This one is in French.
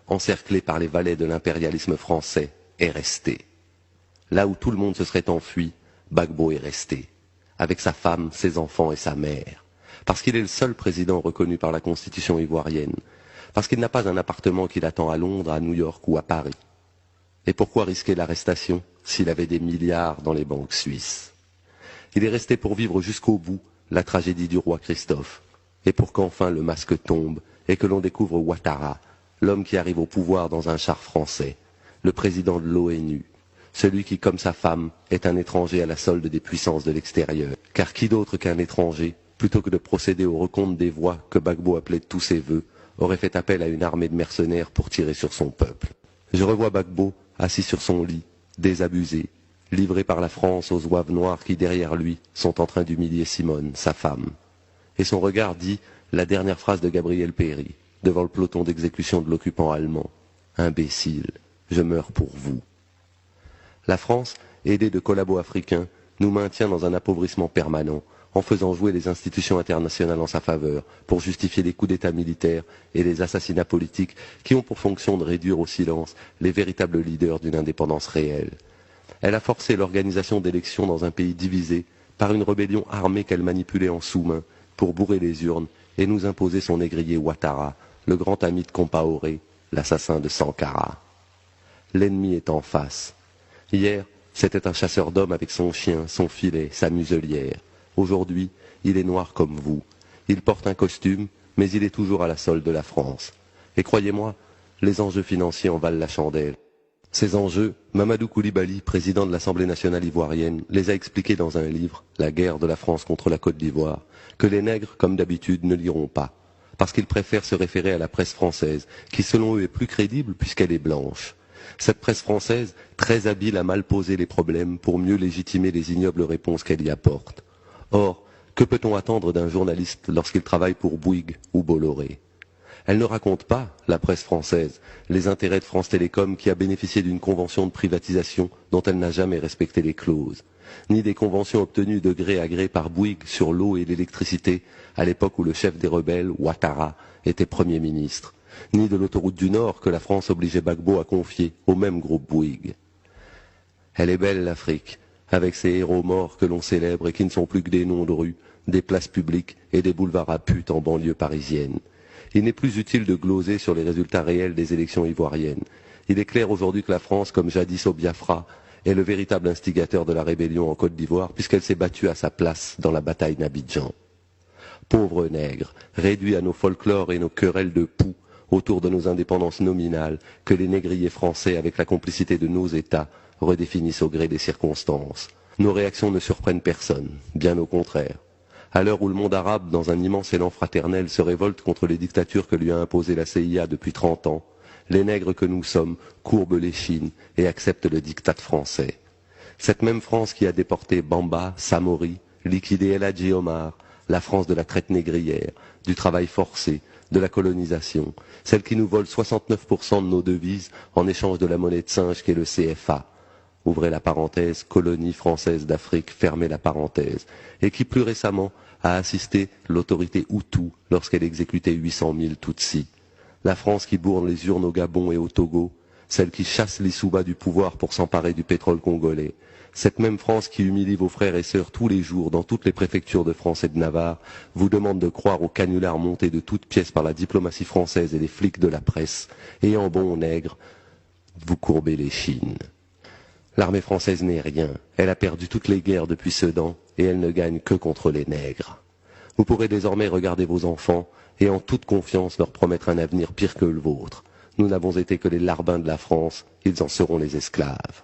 encerclé par les valets de l'impérialisme français, est resté. Là où tout le monde se serait enfui, Gbagbo est resté, avec sa femme, ses enfants et sa mère, parce qu'il est le seul président reconnu par la Constitution ivoirienne, parce qu'il n'a pas un appartement qui l'attend à Londres, à New York ou à Paris. Et pourquoi risquer l'arrestation s'il avait des milliards dans les banques suisses? Il est resté pour vivre jusqu'au bout la tragédie du roi Christophe, et pour qu'enfin le masque tombe et que l'on découvre Ouattara, l'homme qui arrive au pouvoir dans un char français, le président de l'ONU, celui qui, comme sa femme, est un étranger à la solde des puissances de l'extérieur. Car qui d'autre qu'un étranger, plutôt que de procéder au recompte des voix que Gbagbo appelait de tous ses vœux, aurait fait appel à une armée de mercenaires pour tirer sur son peuple? Je revois Gbagbo assis sur son lit, désabusé, livré par la France aux zouaves noirs qui, derrière lui, sont en train d'humilier Simone, sa femme. Et son regard dit la dernière phrase de Gabriel Péry, devant le peloton d'exécution de l'occupant allemand. Imbécile, je meurs pour vous. La France, aidée de collabos africains, nous maintient dans un appauvrissement permanent, en faisant jouer les institutions internationales en sa faveur, pour justifier les coups d'État militaires et les assassinats politiques qui ont pour fonction de réduire au silence les véritables leaders d'une indépendance réelle. Elle a forcé l'organisation d'élections dans un pays divisé par une rébellion armée qu'elle manipulait en sous-main pour bourrer les urnes et nous imposer son négrier Ouattara, le grand ami de Compaoré, l'assassin de Sankara. L'ennemi est en face. Hier, c'était un chasseur d'hommes avec son chien, son filet, sa muselière. Aujourd'hui, il est noir comme vous. Il porte un costume, mais il est toujours à la solde de la France. Et croyez-moi, les enjeux financiers en valent la chandelle. Ces enjeux, Mamadou Koulibaly, président de l'Assemblée nationale ivoirienne, les a expliqués dans un livre, La guerre de la France contre la Côte d'Ivoire, que les nègres, comme d'habitude, ne liront pas, parce qu'ils préfèrent se référer à la presse française, qui selon eux est plus crédible puisqu'elle est blanche. Cette presse française, très habile à mal poser les problèmes pour mieux légitimer les ignobles réponses qu'elle y apporte. Or, que peut-on attendre d'un journaliste lorsqu'il travaille pour Bouygues ou Bolloré? Elle ne raconte pas, la presse française, les intérêts de France Télécom qui a bénéficié d'une convention de privatisation dont elle n'a jamais respecté les clauses, ni des conventions obtenues de gré à gré par Bouygues sur l'eau et l'électricité à l'époque où le chef des rebelles, Ouattara, était Premier ministre, ni de l'autoroute du Nord que la France obligeait Gbagbo à confier au même groupe Bouygues. Elle est belle l'Afrique, avec ses héros morts que l'on célèbre et qui ne sont plus que des noms de rues, des places publiques et des boulevards à putes en banlieue parisienne. Il n'est plus utile de gloser sur les résultats réels des élections ivoiriennes. Il est clair aujourd'hui que la France, comme jadis au Biafra, est le véritable instigateur de la rébellion en Côte d'Ivoire puisqu'elle s'est battue à sa place dans la bataille d'Abidjan. Pauvres nègres, réduits à nos folklores et nos querelles de poux autour de nos indépendances nominales que les négriers français, avec la complicité de nos États, redéfinissent au gré des circonstances. Nos réactions ne surprennent personne, bien au contraire. À l'heure où le monde arabe, dans un immense élan fraternel, se révolte contre les dictatures que lui a imposées la CIA depuis 30 ans, les nègres que nous sommes courbent l'échine et acceptent le diktat français. Cette même France qui a déporté Bamba, Samori, liquidé El Hadji Omar, la France de la traite négrière, du travail forcé, de la colonisation, celle qui nous vole 69% de nos devises en échange de la monnaie de singe qu'est le CFA, ouvrez la parenthèse, colonie française d'Afrique, fermez la parenthèse, et qui plus récemment a assisté l'autorité Hutu lorsqu'elle exécutait 800 000 Tutsis. La France qui bourre les urnes au Gabon et au Togo, celle qui chasse les sous-bas du pouvoir pour s'emparer du pétrole congolais, cette même France qui humilie vos frères et sœurs tous les jours dans toutes les préfectures de France et de Navarre, vous demande de croire aux canulars montés de toutes pièces par la diplomatie française et les flics de la presse, et en bon nègre, vous courbez les chines. L'armée française n'est rien, elle a perdu toutes les guerres depuis Sedan, et elle ne gagne que contre les nègres. Vous pourrez désormais regarder vos enfants, et en toute confiance leur promettre un avenir pire que le vôtre. Nous n'avons été que les larbins de la France, ils en seront les esclaves.